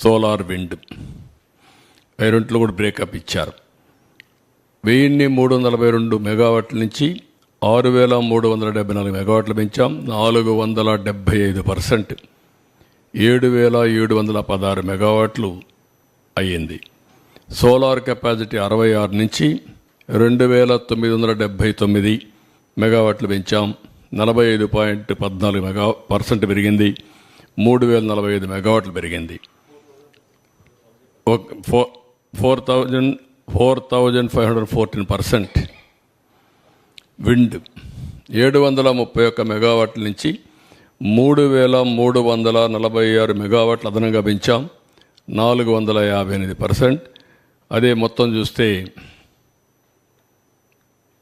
Solar, wind రెంట్లో కూడా breakup ఇచ్చారు. 1342 మెగావాట్ల నుంచి 6374 మెగావాట్లు పెంచాం. 475%, 7716 మెగావాట్లు అయ్యింది. సోలార్ కెపాసిటీ 66 నుంచి 2979 మెగావాట్లు పెంచాం. 45.14% పెరిగింది. 3045 మెగావాట్లు పెరిగింది. 4514%. విండ్ 731 మెగావాట్ల నుంచి 3346 మెగావాట్లు అదనంగా పెంచాం. 458%. అదే మొత్తం చూస్తే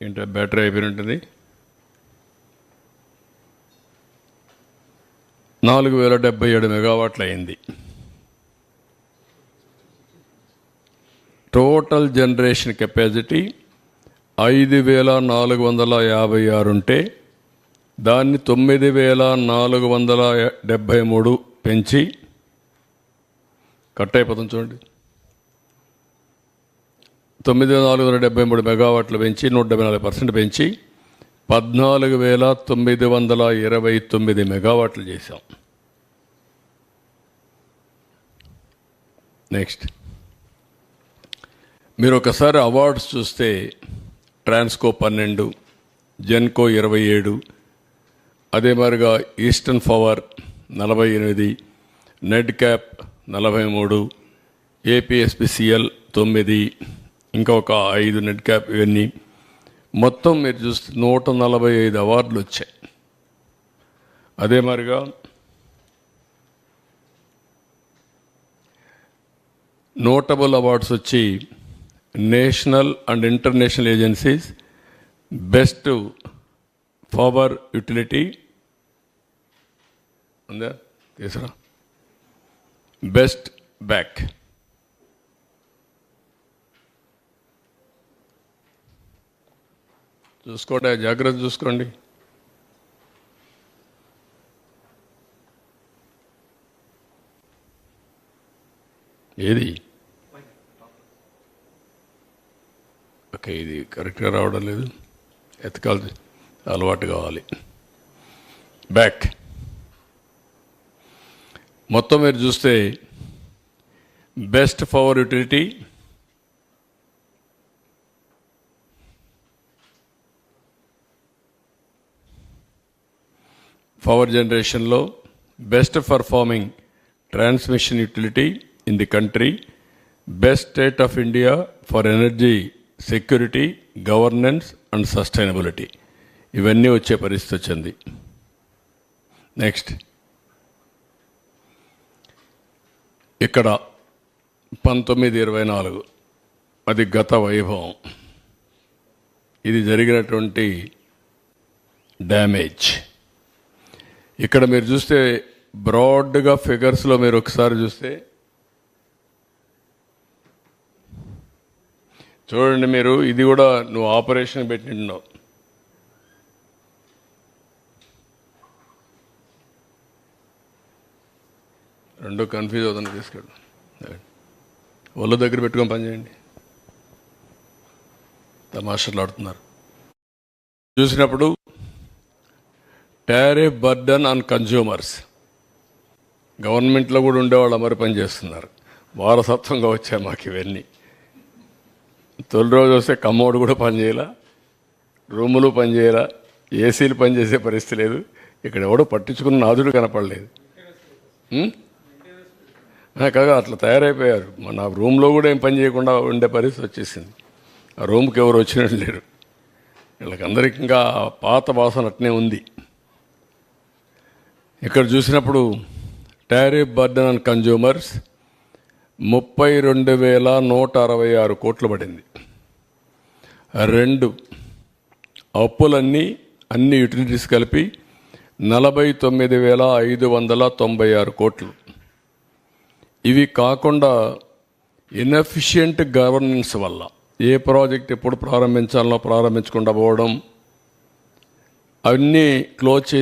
ఏంటో బ్యాటరీ అయిపోయి ఉంటుంది. 4077 మెగావాట్లు అయింది. టోటల్ జనరేషన్ కెపాసిటీ 5456 ఉంటే దాన్ని 9473 పెంచి కట్ అయిపోతుంది చూడండి. 9473 మెగావాట్లు పెంచి 174% పెంచి 14929 మెగావాట్లు చేశాం. నెక్స్ట్ మీరు ఒకసారి అవార్డ్స్ చూస్తే ట్రాన్స్కో 12, జెన్కో 27, అదే మాదిరిగా ఈస్టర్న్ పవర్ 48, నెడ్ క్యాప్ 43, ఏపీఎస్పీసీఎల్ 9, ఇంకా ఒక 5 నెడ్ క్యాప్, ఇవన్నీ మొత్తం మీరు చూస్తే 145 అవార్డులు వచ్చాయి. అదే మాదిరిగా నోటబుల్ అవార్డ్స్ వచ్చి national and international agencies best power utility ఉందా తీసురా, బెస్ట్ బ్యాక్, చూసుకోండి, జాగ్రత్త చూసుకోండి. ఏది ఓకే, ఇది కరెక్ట్గా రావడం లేదు, ఎతకాలి, అలవాటు కావాలి. బ్యాక్ మొత్తం మీరు చూస్తే బెస్ట్ పవర్ యూటిలిటీ, పవర్ జనరేషన్లో best performing transmission utility in the country, best state of India for energy security, governance and sustainability, ఇవన్నీ వచ్చే పరిస్థితి వచ్చింది. నెక్స్ట్ ఇక్కడ 1924 అది గత వైభవం. ఇది జరిగినటువంటి డ్యామేజ్ ఇక్కడ మీరు చూస్తే బ్రాడ్గా ఫిగర్స్లో మీరు ఒకసారి చూస్తే చూడండి. మీరు ఇది కూడా నువ్వు ఆపరేషన్ పెట్టినావు, రెండు కన్ఫ్యూజ్ అవుతుంది. తీసుకెళ్ళు, ఒళ్ళు దగ్గర పెట్టుకొని పనిచేయండి, తమాషాలు ఆడుతున్నారు. చూసినప్పుడు టారిఫ్ బర్డన్ ఆన్ కన్జ్యూమర్స్, గవర్నమెంట్లో కూడా ఉండేవాళ్ళు మరి పని చేస్తున్నారు. వారసత్వంగా వచ్చాయి మాకు ఇవన్నీ. తొలి రోజు వస్తే కమ్మోడు కూడా పనిచేయాలా, రూములు పనిచేయాలా, ఏసీలు పనిచేసే పరిస్థితి లేదు. ఇక్కడ ఎవడో పట్టించుకున్న నాదుడు కనపడలేదు. కాగా అట్లా తయారైపోయారు. మన రూమ్లో కూడా ఏం పని చేయకుండా ఉండే పరిస్థితి వచ్చేసింది. ఆ రూమ్కి ఎవరు వచ్చినట్టు లేరు. వీళ్ళకందరికీ ఇంకా పాత వాసన అట్నే ఉంది. ఇక్కడ చూసినప్పుడు టారిఫ్ బర్డన్ ఆన్ కన్జ్యూమర్స్ 32,166 కోట్లు పడింది. 2 అప్పులన్నీ అన్ని యూటిలిటీస్ కలిపి 49,596 కోట్లు. ఇవి కాకుండా ఇన్ఎఫిషియంట్ గవర్నెన్స్ వల్ల ఏ ప్రాజెక్ట్ ఎప్పుడు ప్రారంభించాలో ప్రారంభించకుండా పోవడం, అవన్నీ క్లోజ్ చేసి